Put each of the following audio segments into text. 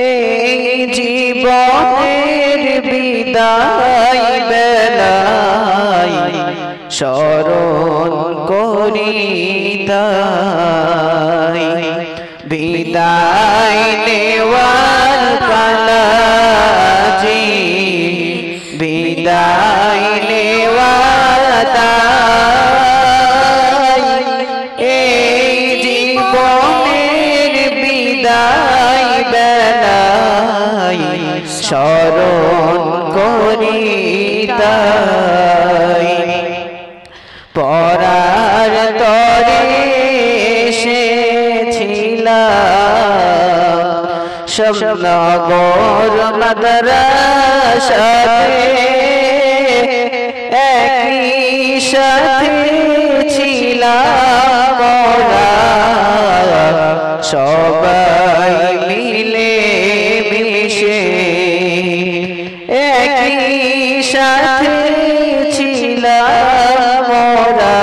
এই জীবনের বিদায় বেলায় স্মরণ করি তাই বিদায় নেওয়ার পালা জি বিদায় নেওয়ার তাই এই জীবনের বিদায় বেলায় স্মরণ করি তাই পরার তরে এসেছিলাম সব নগর মাদ্রাসাতে একই সাথে ছিলাম ওরা সবাই মিলে মিশে একই সাথে ছিলাম ওরা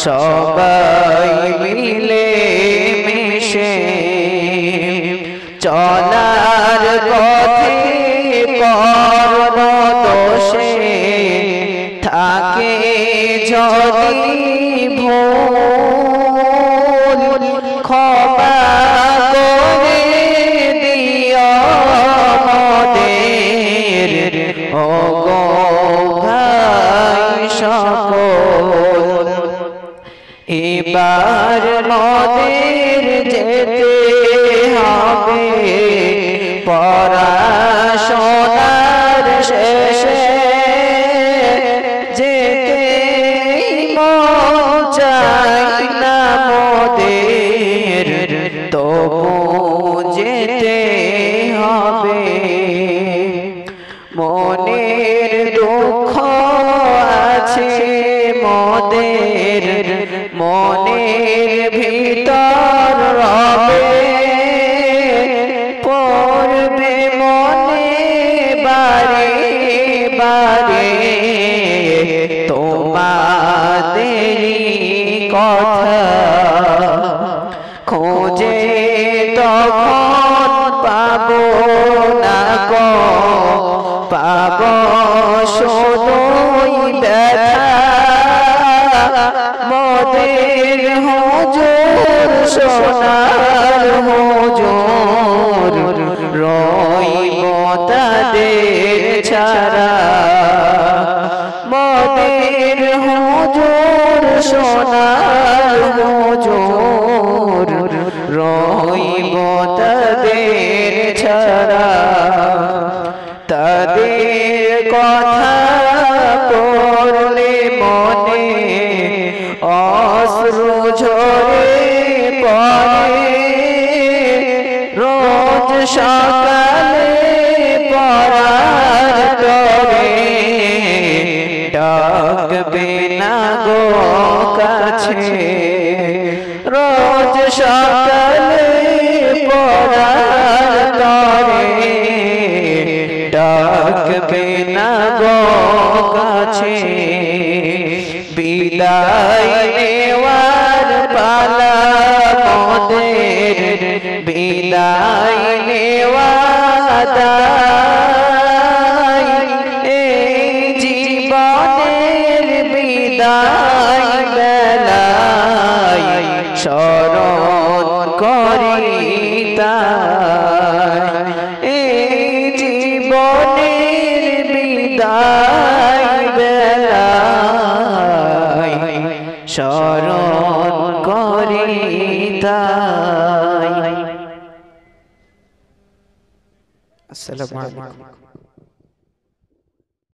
সবাই মিলে মিশে চলার পথে কর্ম দোষে থাকে যদি ভুল ক্ষমা করে দিও মোদের ওগো ভাই সকল এবার মোদের যেতে হবে পড়াশোনার শেষে যেতে মন চাই না মোদের তবু যেতে হবে মনের দুঃখ আছে মোদের মনের ভিতর রবে পড়বে মনে বারে বারে তোমাদেরই কথা খোঁজে তখন পাবো না গো পাবো শুধুই ব্যথা মোদের হুজুর সোনার হুজুর রইব তাদের ছাড়া মোদের হুজুর সোনার হুজুর রইব তাদের ছাড়া তাদের কথা পড়লে মনে অশ্রু ঝরে পড়ে রোজ সকালে পড়ার তরে ডাকবে না গো কাছে রোজ সকালে পড়ার তরে ডাকবে না গো কাছে বিদায় নেওয়ার পালা মোদের বিদায় নেওয়ার এই জীবনের বিদায় বেলায় স্মরণ করি তাই এই জীবনের বিদায় বেলায় স্মরণ করি তাই। আসসালামু আলাইকুম।